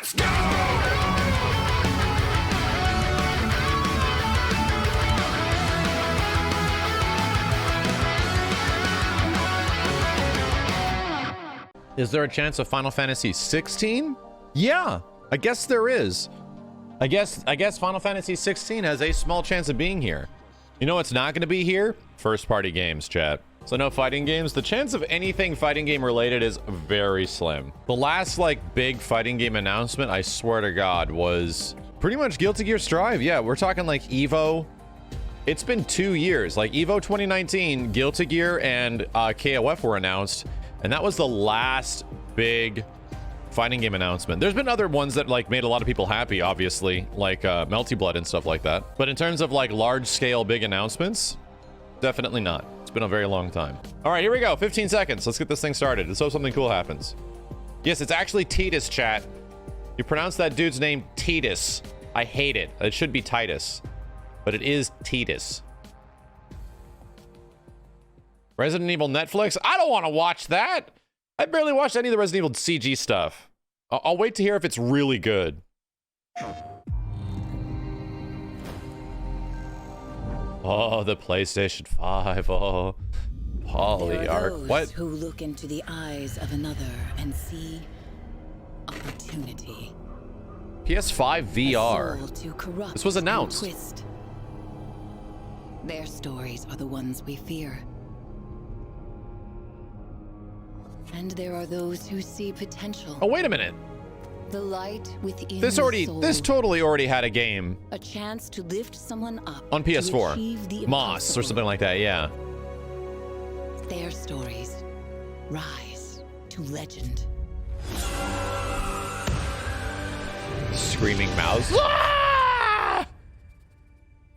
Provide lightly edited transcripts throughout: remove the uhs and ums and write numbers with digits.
Let's go! Is there a chance of Final Fantasy 16? Yeah, I guess there is. I guess Final Fantasy 16 has a small chance of being here. You know what's not going to be here? First party games, chat. So no fighting games. The chance of anything fighting game related is very slim. The last like big fighting game announcement, I swear to God, was pretty much Guilty Gear Strive. Yeah, we're talking like Evo. It's been 2 years. Like Evo 2019, Guilty Gear and KOF were announced. And that was the last big fighting game announcement. There's been other ones that like made a lot of people happy, obviously, like Melty Blood and stuff like that. But in terms of like large scale big announcements, definitely not. It's been a very long time. All right, here we go. 15 seconds. Let's get this thing started. Let's hope something cool happens. Yes, it's actually Titus, chat. You pronounce that dude's name Titus. I hate it. It should be Titus, but it is Titus. Resident Evil Netflix? I don't want to watch that. I barely watched any of the Resident Evil CG stuff. I'll wait to hear if it's really good. Oh, the PlayStation 5. Oh, Polyarch. What? Who look into the eyes of another and see opportunity. PS5 VR. This was announced. Their stories are the ones we fear. And there are those who see potential. Oh, wait a minute. The light within This totally already had a game. A chance to lift someone up on PS4. Moss or something like that, yeah. Their stories rise to legend. Screaming mouse. Ah!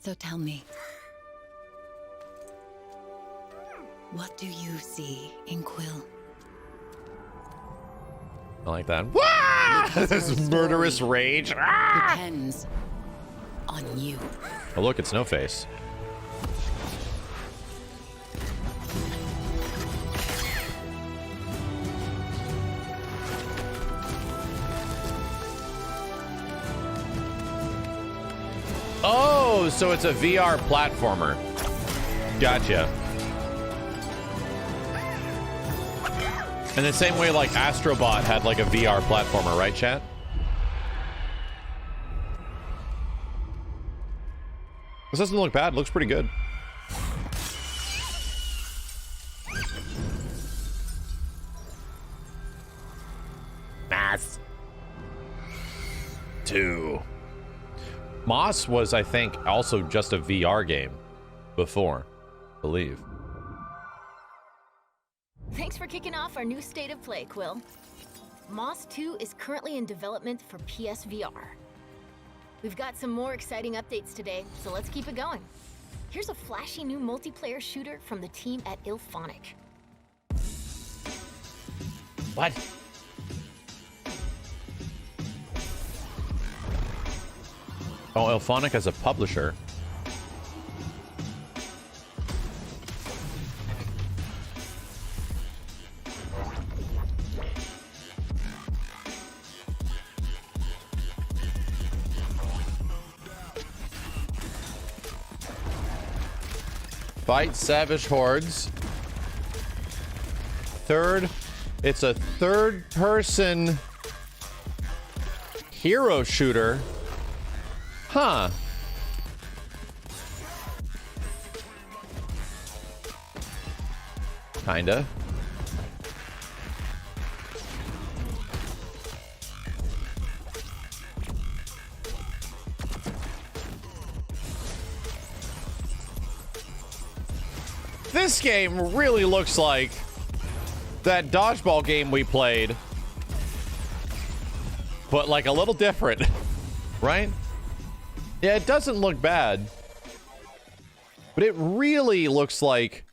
So tell me, what do you see in Quill? I like that. Wah! This murderous rage. Ah! Depends on you. Oh, look, it's No Face. Oh, so it's a VR platformer. Gotcha. In the same way like Astrobot had like a VR platformer, right, chat? This doesn't look bad. It looks pretty good. Moss 2. Moss was, I think, also just a VR game before, I believe. Thanks for kicking off our new State of Play, Quill. Moss 2 is currently in development for PSVR. We've got some more exciting updates today, so let's keep it going. Here's a flashy new multiplayer shooter from the team at Ilphonic. What? Oh, Ilphonic as a publisher. Fight savage hordes. It's a third-person hero shooter. Huh. Kinda. This game really looks like that dodgeball game we played, but like a little different, right? Yeah, it doesn't look bad, but it really looks like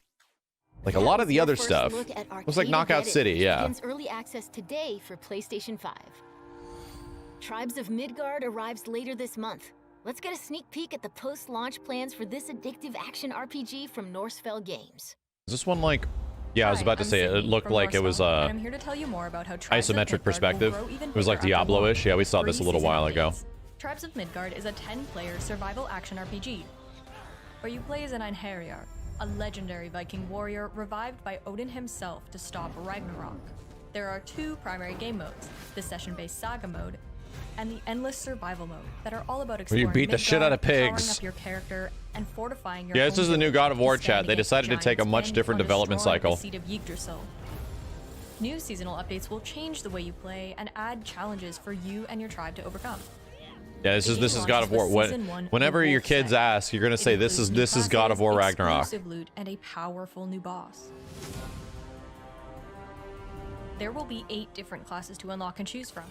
a lot of the other stuff. Looks like Knockout City, yeah. Begins early access today for PlayStation 5. Tribes of Midgard arrives later this month. Let's get a sneak peek at the post-launch plans for this addictive action RPG from Norsefell Games. Is this one like Yeah, I was about to say it looked like it was I'm here to tell you more about how Tribes of isometric Midgard perspective. will grow even It was like bigger after Diablo-ish. Yeah, we saw this a little pre-season while ago. updates. Tribes of Midgard is a 10-player survival action RPG, where you play as an Einherjar, a legendary Viking warrior revived by Odin himself to stop Ragnarok. There are 2 primary game modes, the session-based Saga mode and the endless survival mode, that are all about Where you exploring beat the shit out of Midgard, powering pigs. up your character, and fortifying your Yeah, this own is the new village, God of War chat. expanding They against decided to take a giants, much and different or development destroying cycle. the seat of Yggdrasil. New seasonal updates will change the way you play and add challenges for you and your tribe to overcome. Yeah, this is God of War. Whenever your kids ask, you're gonna say this is God of War Ragnarok. Exclusive loot and a powerful new boss. There will be 8 different classes to unlock and choose from.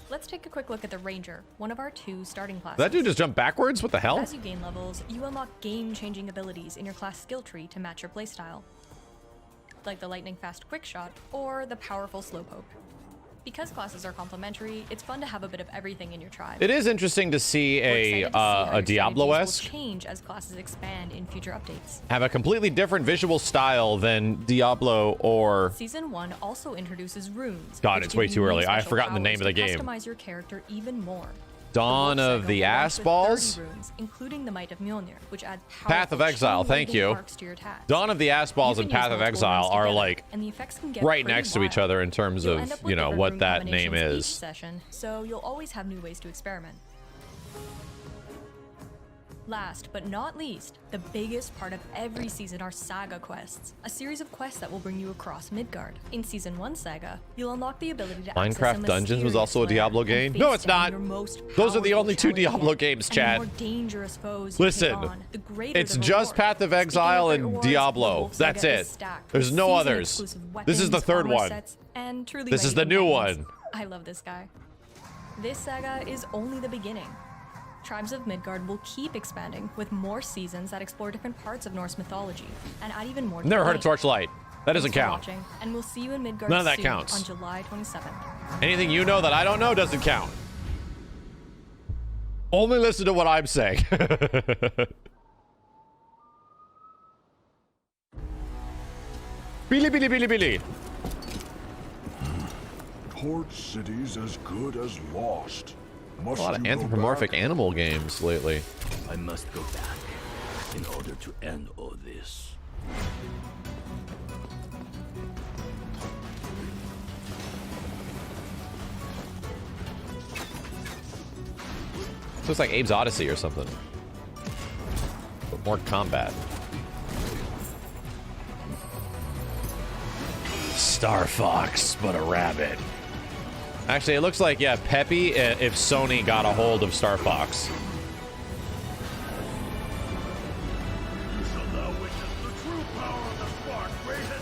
Let's take a quick look at the Ranger, one of our 2 starting classes. That dude just jumped backwards? What the hell? As you gain levels, you unlock game-changing abilities in your class skill tree to match your playstyle, like the lightning fast quick shot or the powerful slowpoke. Because classes are complementary, it's fun to have a bit of everything in your tribe. It is interesting to see We're excited to see how your Diablo-esque strategies will change as classes expand in future updates. have a completely different visual style than Diablo or... Season 1 also introduces runes. God, which it's give way you too new early. I've special forgotten the name powers of the to game. Customize your character even more. Dawn The Wolf of the Saga will launch Ass with Balls? 30 runes, inclinging the Might of Mjolnir, which adds Path of powerful Exile, chain thank lightning you. arcs to your attacks. Dawn of the Ass Balls You and can use Path of multiple Exile runes are together, like and the effects can get right pretty next to each wild. other in terms You'll of, end up with you know, different what rune that name combinations each is. session, so you'll always have new ways to experiment. Last but not least, the biggest part of every season are Saga quests, a series of quests that will bring you across Midgard. In Season 1 Saga, you'll unlock the ability to access Minecraft a Dungeons was mysterious also a lair Diablo and game? face No, it's down not. your most Those are the powerful only 2 challenge Diablo yet. games, And Chad. the more dangerous foes you Listen, take on, the greater it's the just reward. Path of Exile Speaking of and rewards, the Diablo. Wolf That's Saga it. is stacked There's with no season others. exclusive This is the weapons, third armor one. sets, and truly This is the many new companions. one. I love this guy. This saga is only the beginning. Tribes of Midgard will keep expanding with more seasons that explore different parts of Norse mythology and add even more to Never the heard of game. Torchlight. That doesn't Thanks for count. watching, and we'll see you in Midgard None of that soon counts. on July 27th. Anything you know that I don't know doesn't count. Only listen to what I'm saying. Billy, Billy, Billy, Billy. Port City's as good as lost. A lot of anthropomorphic animal games lately. I must go back in order to end all this. This looks like Abe's Odyssey or something. But more combat. Star Fox, but a rabbit. Actually, it looks like, yeah, Peppy if Sony got a hold of Star Fox. You shall now witness the true power of the spark, Raven.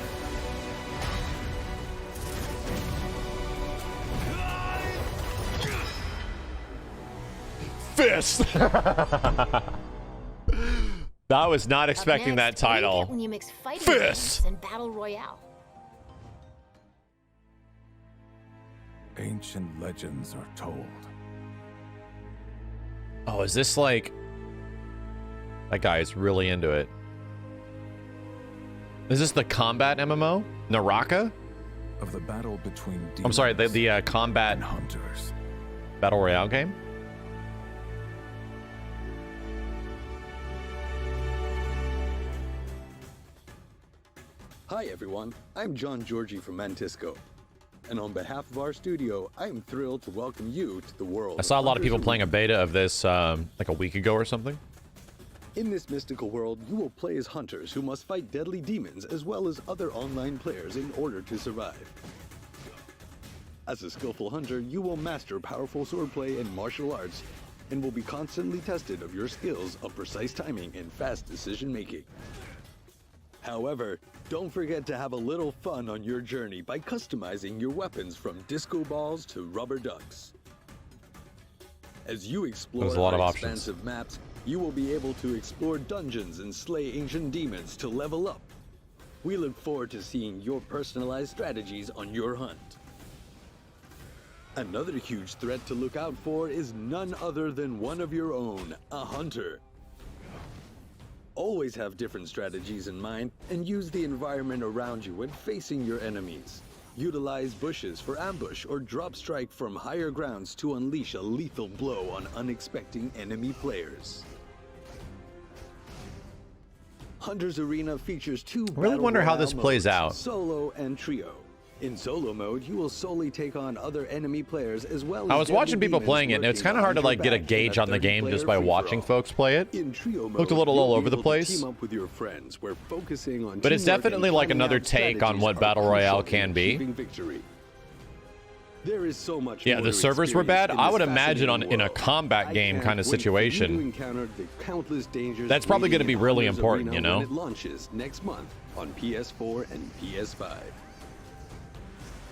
Fist! I was not expecting that Up next, what do you title. get when you mix fighting Fist! games and battle royale. Ancient legends are told. Oh, is this like... That guy is really into it. Is this the combat MMO? Naraka? Of the battle between I'm sorry, the demons combat and hunters. battle royale game? Hi everyone, I'm John Georgie from Mantisco. And on behalf of our studio, I am thrilled to welcome you to the world. I saw a lot of people Hunters playing a Arena. beta of this like a week ago or something. In this mystical world, you will play as hunters who must fight deadly demons as well as other online players in order to survive. As a skillful hunter, you will master powerful swordplay and martial arts, and will be constantly tested of your skills of precise timing and fast decision making. However, don't forget to have a little fun on your journey by customizing your weapons from disco balls to rubber ducks. As you explore There's a lot of our options. expansive maps, you will be able to explore dungeons and slay ancient demons to level up. We look forward to seeing your personalized strategies on your hunt. Another huge threat to look out for is none other than one of your own, a hunter. Always have different strategies in mind and use the environment around you when facing your enemies. Utilize bushes for ambush or drop strike from higher grounds to unleash a lethal blow on unexpected enemy players. Hunter's Arena features two I really wonder how this plays out. Solo and Trio. In solo mode, you will solely take on other enemy players as well as I was watching deadly people demons playing it, and it's lurking kind of hard to behind like your get a back in gauge on the game 30-player just by watching free-for-all. folks play it. In Trio mode, Looked a little all you'll over be the able to place. team up with your friends, where focusing on But it's teamwork definitely and like planning another out take on what strategies Battle are Royale crucial can in be. achieving victory. There is so much Yeah, more the to servers were experience bad. in I this would imagine fascinating in a world. combat I game can't kind of wait for you to situation. encounter the countless dangers That's probably waiting gonna be in really Hunter's important, Arena you know? when it launches next month on PS4 and PS5.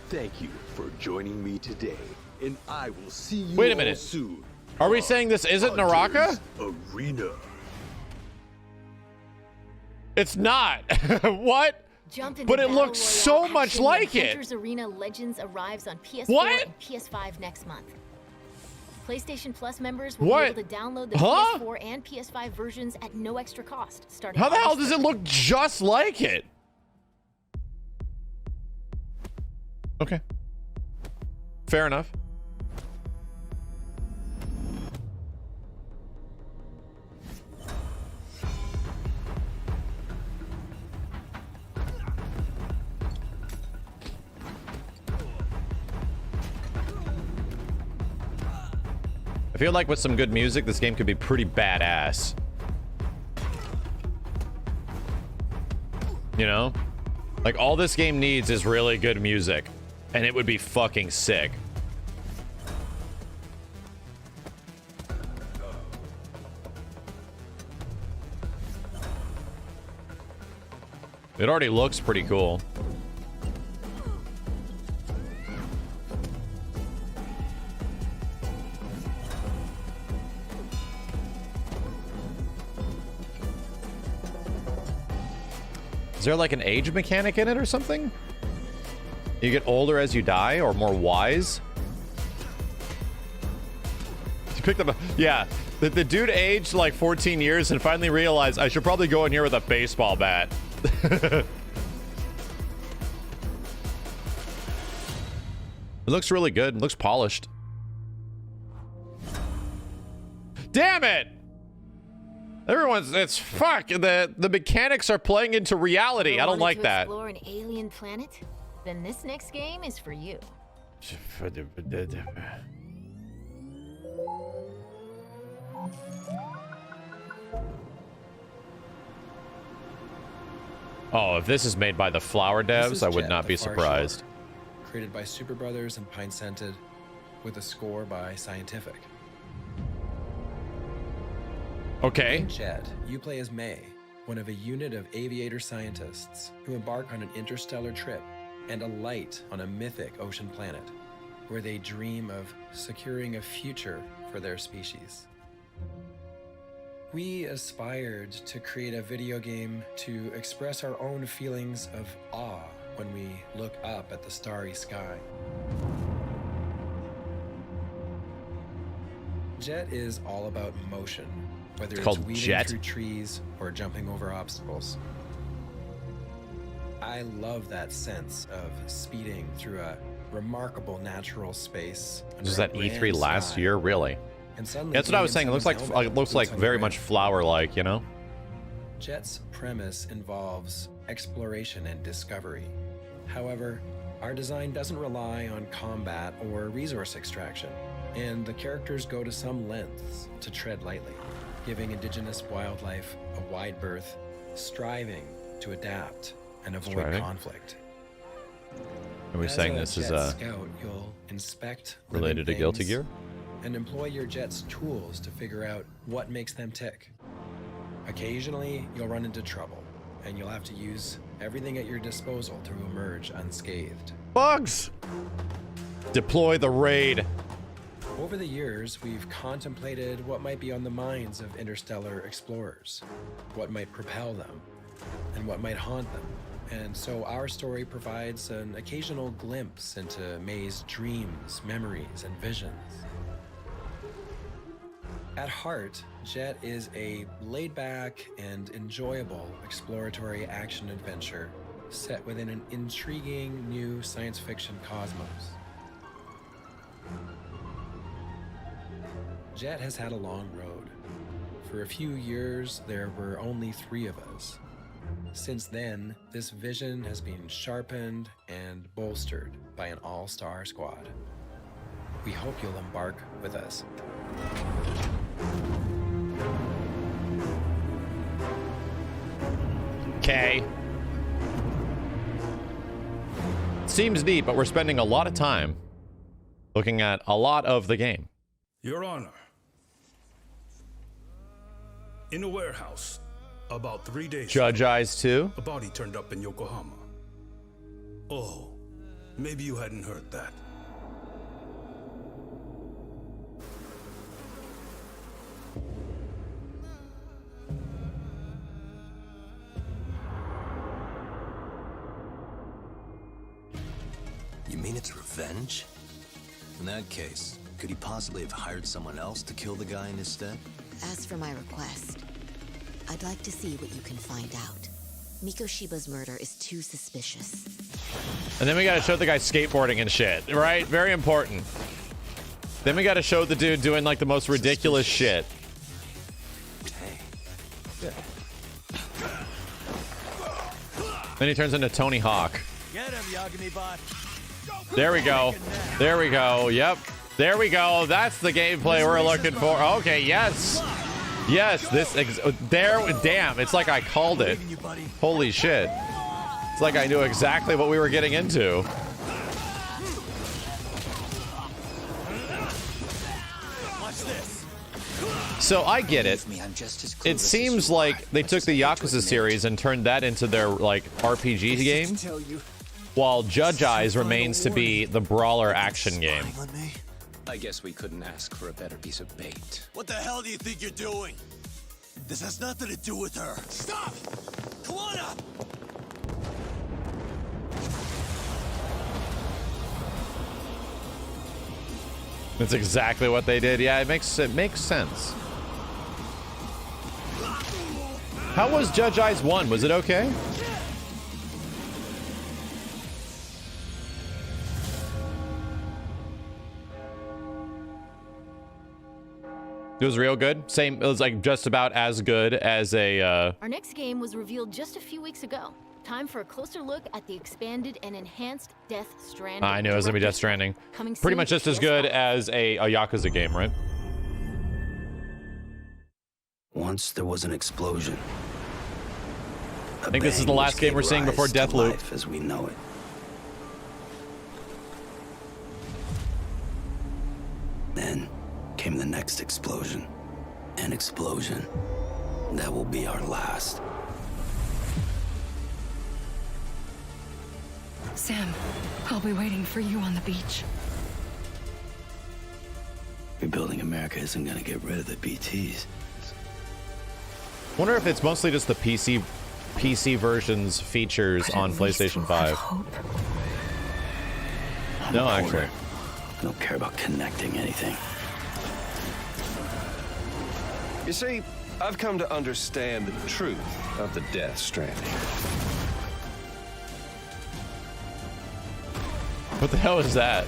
Thank you for joining me today, and I will see you Wait a all minute. soon. Are we saying this isn't Naraka? Hunter's Arena. It's not. What? Jump into But it Battle looks Royale so much action like when it. Hunter's Arena Legends arrives on PS4 What? and PS5 next month. PlayStation Plus members will What? be able to download the Huh? PS4 and PS5 versions at no extra cost. Starting How the hell August does it 3rd. look just like it? Okay. Fair enough. I feel like with some good music, this game could be pretty badass. You know? Like, all this game needs is really good music. And it would be fucking sick. It already looks pretty cool. Is there like an age mechanic in it or something? You get older as you die or more wise? You picked up a... Yeah. The dude aged like 14 years and finally realized I should probably go in here with a baseball bat. It looks really good. It looks polished. Damn it! Everyone's... It's... Fuck! The mechanics are playing into reality. I don't like that. Explore an alien planet? Then this next game is for you. Oh, if this is made by the Flower devs, I would Jet, not the be Far surprised. Shore, created by Super Brothers and Pine Scented, with a score by Scientific. Okay. In Jet, you play as May, one of a unit of aviator scientists who embark on an interstellar trip and alight on a mythic ocean planet, where they dream of securing a future for their species. We aspired to create a video game to express our own feelings of awe when we look up at the starry sky. Jet is all about motion, whether it's called weaving Jet? through trees or jumping over obstacles. I love that sense of speeding through a remarkable natural space. This is under that a E3 grand last sky. year, really. And suddenly That's what I was being saying. in It looks like someone's helmet, looks like boots on the very ground. much flower-like, you know? Jet's premise involves exploration and discovery. However, our design doesn't rely on combat or resource extraction, and the characters go to some lengths to tread lightly, giving indigenous wildlife a wide berth, striving to adapt and avoid Striving? conflict. Are we As saying a this is Jet Scout, you'll inspect living related to Guilty things Gear? and employ your Jet's tools to figure out what makes them tick. Occasionally, you'll run into trouble, and you'll have to use everything at your disposal to emerge unscathed. Bugs! Deploy the raid. Over the years, we've contemplated what might be on the minds of interstellar explorers, what might propel them, and what might haunt them. And so our story provides an occasional glimpse into May's dreams, memories, and visions. At heart, Jet is a laid-back and enjoyable exploratory action-adventure set within an intriguing new science fiction cosmos. Jet has had a long road. For a few years, there were only 3 of us. Since then, this vision has been sharpened and bolstered by an all-star squad. We hope you'll embark with us. Okay. Seems deep, but we're spending a lot of time looking at a lot of the game. Your Honor, in a warehouse, about 3 days Judge Eyes 2. a body turned up in Yokohama. Oh, maybe you hadn't heard that. You mean it's revenge? In that case, could he possibly have hired someone else to kill the guy in his stead? As for my request, I'd like to see what you can find out. Mikoshiba's murder is too suspicious. And then we gotta show the guy skateboarding and shit, right? Very important. Then we gotta show the dude doing like the most ridiculous shit. Hey. Then he turns into Tony Hawk. Get him, Yagami bot. There we go. There we go. Yep. There we go. That's the gameplay we're looking for. Okay, yes. Yes, there, damn, it's like I called it. Holy shit. It's like I knew exactly what we were getting into. So I get it. It seems like they took the Yakuza series and turned that into their like RPG game, while Judge Eyes remains to be the brawler action game. I guess we couldn't ask for a better piece of bait. What the hell do you think you're doing? This has nothing to do with her. Stop! Kawana! That's exactly what they did. Yeah, it makes sense. How was Judge Eyes 1? Was it okay? It was real good. Same. It was like just about as good as a. Our next game was revealed just a few weeks ago. Time for a closer look at the expanded and enhanced Death Stranding. I knew it was gonna be Death Stranding. Coming Pretty soon much to just as PS5. good as a Yakuza game, right? Once there was an explosion. I think this is the last game we're seeing before Deathloop. As we know it. Then came the next explosion. An explosion that will be our last. Sam, I'll be waiting for you on the beach. Rebuilding America isn't gonna get rid of the BTs. Wonder if it's mostly just the PC version's features on PlayStation 5. No, actually. I don't care about connecting anything. You see, I've come to understand the truth of the Death Stranding. What the hell is that?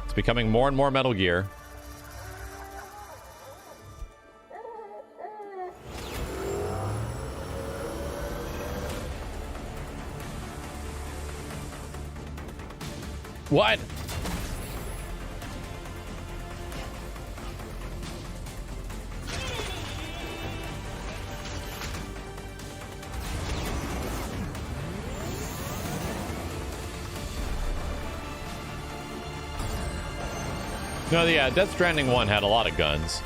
It's becoming more and more Metal Gear. What? No, yeah, Death Stranding 1 had a lot of guns.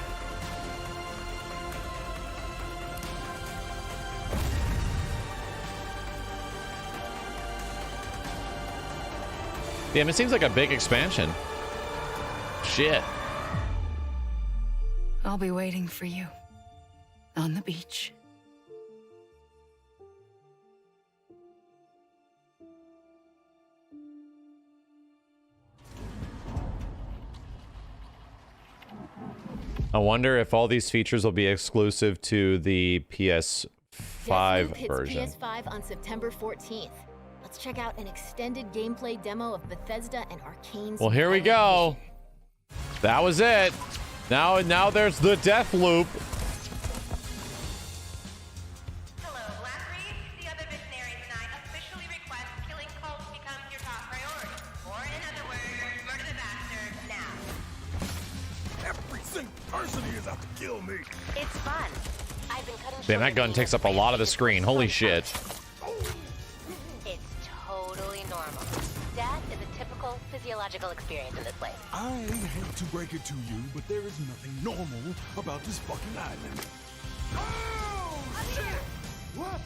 Damn, it seems like a big expansion. Shit. I'll be waiting for you. on the beach. I wonder if all these features will be exclusive to the PS5 hits version. PS5 on September 14th. Let's check out an extended gameplay demo of Bethesda and Arcane's. Well, here we go. That was it. Now there's the death loop. Hello, last read, the other visionaries and I officially request killing cults becomes your top priority. Or in other words, murder the bastard now. Every single person here is out to kill me. It's fun. I've been cutting Damn, that gun takes up a lot of the screen. Holy shit. It's totally normal. Death is a typical physiological experience in this place. I hate to break it to you, but there is nothing normal about this fucking island. Oh, shit! What?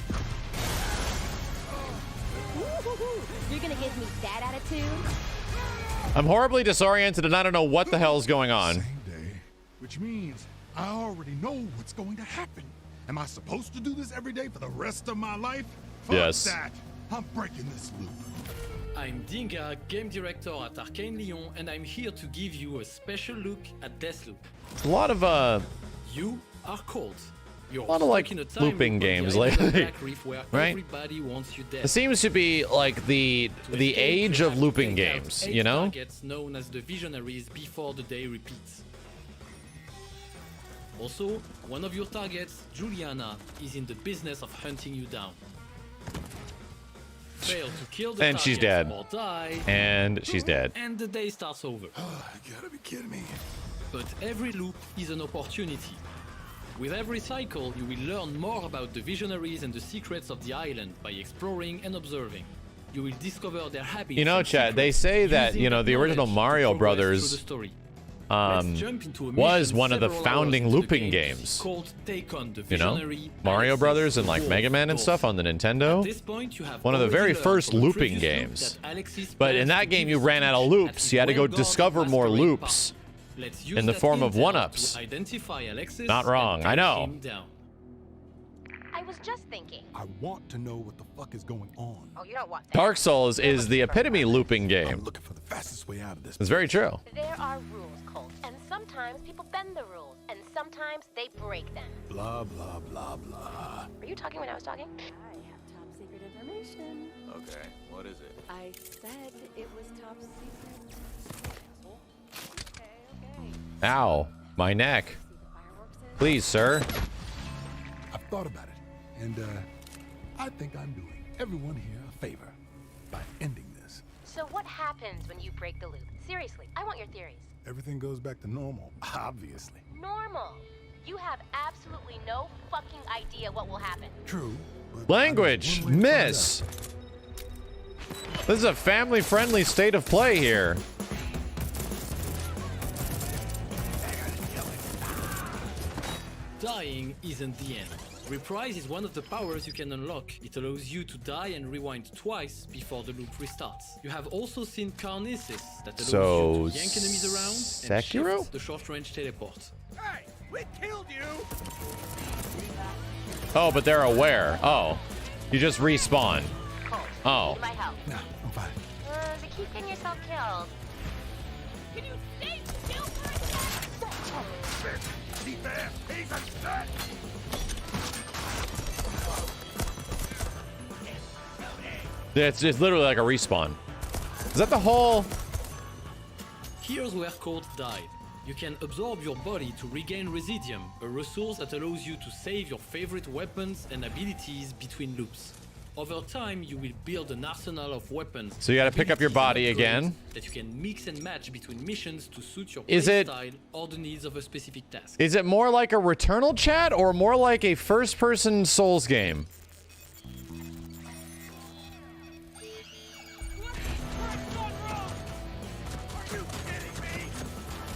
You're gonna give me that attitude? I'm horribly disoriented and I don't know what the hell's going on. Same day, which means I already know what's going to happen. Am I supposed to do this every day for the rest of my life? Fuck Yes. that. I'm breaking this loop. I'm Dinga, game director at Arcane Lyon, and I'm here to give you a special look at Deathloop. A lot of You are cold. You're a lot of like stuck in a time looping loop on the games island of lately, Black Reef where right? everybody wants you dead. It seems to be like the age of looping games, you know? Targets known as the Visionaries before the day repeats. Also, one of your targets, Juliana, is in the business of hunting you down. Fail to kill the And she's target dead. or die, And she's dead. and the day starts over. You gotta be kidding me. But every loop is an opportunity. With every cycle, you will learn more about the Visionaries and the secrets of the island by exploring and observing. You will discover their habits. You know, and chat, they secrets, say that, using you know, that the original knowledge to Mario progress through Brothers the story. Let's jump into a was mission one of the several founding hours into the looping game games. called Take on the You know? Visionary Mario Alexis Brothers and like Wolf Mega Man and Wolf. stuff on the Nintendo. At this point, you have One of the very already learned first from a looping previous loop games. that Alexis But in plans that to game, give you us ran out of speech loops. at You had to go well-guarded discover more masquerade loops party. Let's use in the that form of intel one-ups. to identify Alexis Not wrong, and I take know. him down. I was just thinking. I want to know what the fuck is going on. Oh, you don't want that. Dark Souls is the epitome looping I'm game. looking for the fastest way out of this. It's very true. There are rules, Colt, and sometimes people bend the rules, and sometimes they break them. Blah, blah, blah, blah. Were you talking when I was talking? I have top secret information. Okay, what is it? I said it was top secret. Okay. Ow, my neck. Please, sir. I've thought about it, and I think I'm doing everyone here a favor by ending this. So what happens when you break the loop? Seriously, I want your theories. Everything goes back to normal, obviously. Normal. You have absolutely no fucking idea what will happen. True. Language, miss. This is a family-friendly state of play here. Dying isn't the end. Reprise is one of the powers you can unlock. It allows you to die and rewind twice before the loop restarts. You have also seen Carnesis that allows you to yank enemies around and Sekiro? shift the short-range teleport. Hey, we killed you! Oh, but they're aware. Oh, you just respawn. Oh. Need my help. Nah, I'm fine. To keep getting yourself killed. Can you stay still for a second? Keep ass piece of shit! It's literally like a respawn. Is that the whole? Here's where Colt died. You can absorb your body to regain Residium, a resource that allows you to save your favorite weapons and abilities between loops. Over time, you will build an arsenal of weapons. So you gotta pick up your body again. That you can mix and match between missions to suit your Is it- playstyle or the needs of a specific task. Is it more like a Returnal, chat, or more like a first-person Souls game?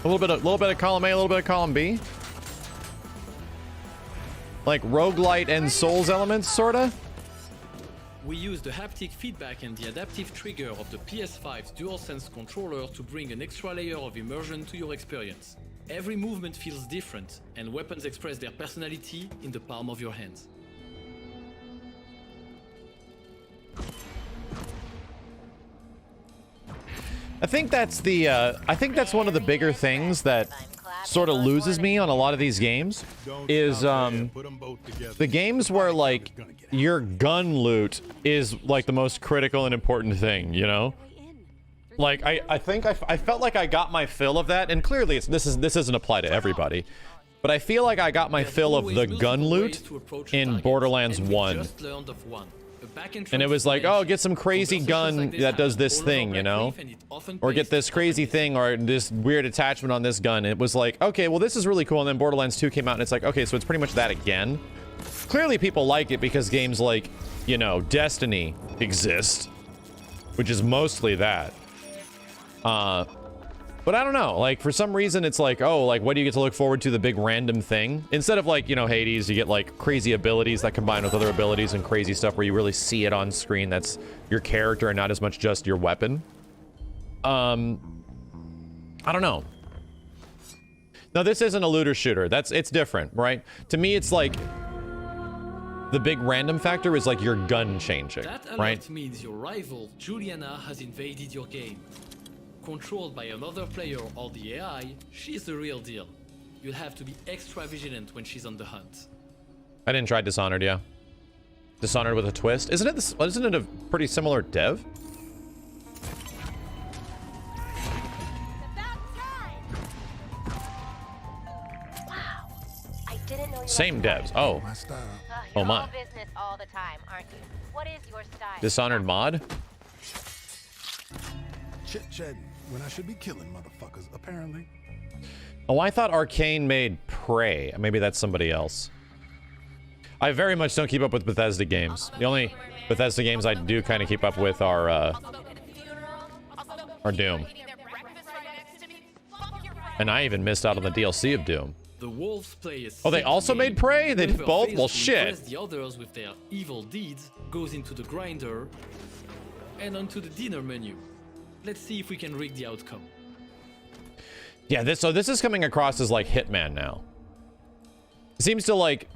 A little bit of column A, a little bit of column B. Like roguelite and Souls elements, sorta. We use the haptic feedback and the adaptive trigger of the PS5's DualSense controller to bring an extra layer of immersion to your experience. Every movement feels different, and weapons express their personality in the palm of your hands. I think that's one of the bigger things that sort of loses me on a lot of these games is the games where like your gun loot is like the most critical and important thing, you know? Like I think I felt like I got my fill of that, and clearly this doesn't apply to everybody, but I feel like I got my fill of the gun loot in Borderlands 1. And it was like, oh, get some crazy gun that does this thing, you know? Or get this crazy thing or this weird attachment on this gun. It was like, okay, well, this is really cool. And then Borderlands 2 came out and it's like, okay, so it's pretty much that again. Clearly people like it because games like, you know, Destiny exist, which is mostly that. But I don't know, like, for some reason, it's like, oh, like, what do you get to look forward to, the big random thing? Instead of, like, you know, Hades, you get, like, crazy abilities that combine with other abilities and crazy stuff where you really see it on screen. That's your character and not as much just your weapon. I don't know. No, this isn't a looter shooter. It's different, right? To me, it's like, the big random factor is, like, your gun changing, right? That means your rival, Juliana, has invaded your game. Controlled by another player or the AI, she's the real deal. You'll have to be extra vigilant when she's on the hunt. I didn't try Dishonored, yeah. Dishonored with a twist. Isn't it a pretty similar dev? Same devs. Oh. Oh my. Business all the time, aren't you? What is your style? Dishonored mod? Chit-chatting when I should be killing motherfuckers, apparently. Oh, I thought Arcane made Prey. Maybe that's somebody else. I very much don't keep up with Bethesda games. The only Bethesda games I do kind of keep up with are Doom. And I even missed out on the DLC of Doom. The wolves play a Oh, they also made Prey? They did both? Well, shit. The others with their evil deeds goes into the grinder and onto the dinner menu. Let's see if we can rig the outcome. Yeah, this is coming across as like Hitman now. It seems like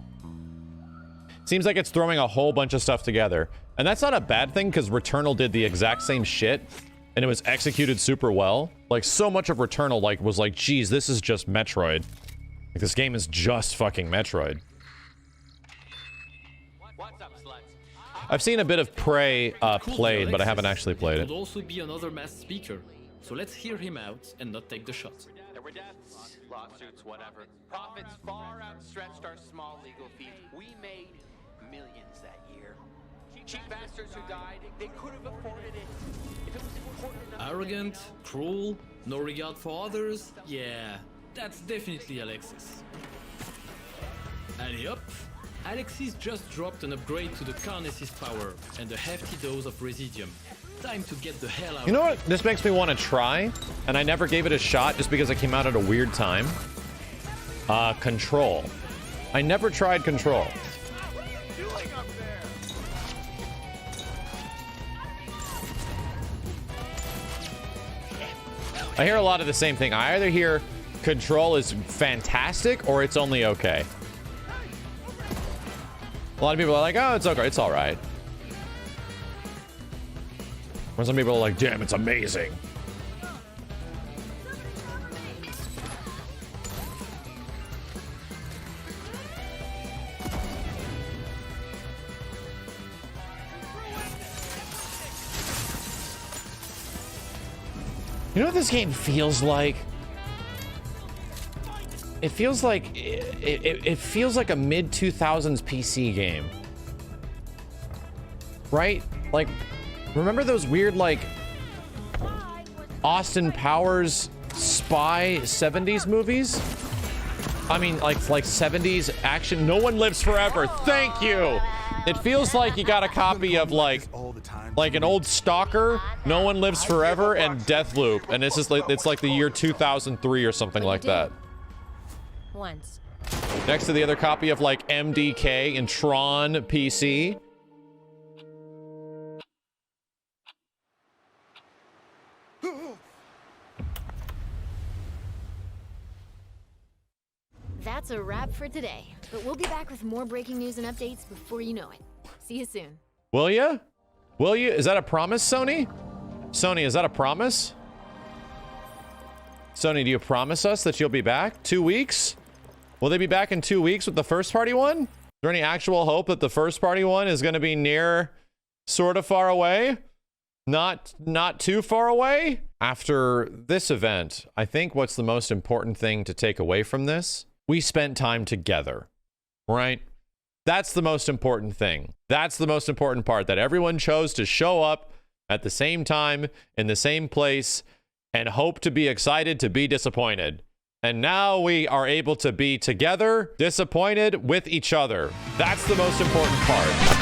it's throwing a whole bunch of stuff together. And that's not a bad thing because Returnal did the exact same shit and it was executed super well. Like so much of Returnal was like, geez, this is just Metroid. Like this game is just fucking Metroid. I've seen a bit of Prey played, but I haven't actually played it. Could also be another masked speaker, so let's hear him out and not take the shot. There were deaths, lawsuits, whatever. Profits far outstretched our small legal fees. We made millions that year. Cheap bastards who died, they could have afforded it. If it was important enough. Arrogant, cruel, no regard for others. Yeah, that's definitely Alexis. Allez up. Alexis just dropped an upgrade to the Carnes's power and a hefty dose of Residium. Time to get the hell out. You know what this makes me want to try? And I never gave it a shot just because it came out at a weird time. Control. I never tried Control. I hear a lot of the same thing. I either hear Control is fantastic or it's only okay. A lot of people are like, oh, it's okay, it's all right. Or some people are like, damn, it's amazing. You know what this game feels like? It feels like it feels like a mid-2000s PC game. Right? Like, remember those weird, like, Austin Powers spy 70s movies? I mean, like 70s action. No One Lives Forever. Thank you. It feels like you got a copy of like an old Stalker, No One Lives Forever, and Deathloop, and it's just like it's like the year 2003 or something like that. Once. Next to the other copy of like MDK and Tron PC. That's a wrap for today. But we'll be back with more breaking news and updates before you know it. See you soon. Will you? Will you? Is that a promise, Sony? Sony, is that a promise? Sony, do you promise us that you'll be back? 2 weeks? Will they be back in 2 weeks with the first party one? Is there any actual hope that the first party one is going to be near, sort of far away? Not too far away? After this event, I think what's the most important thing to take away from this? We spent time together, right? That's the most important thing. That's the most important part, that everyone chose to show up at the same time, in the same place, and hope to be excited to be disappointed. And now we are able to be together, disappointed with each other. That's the most important part.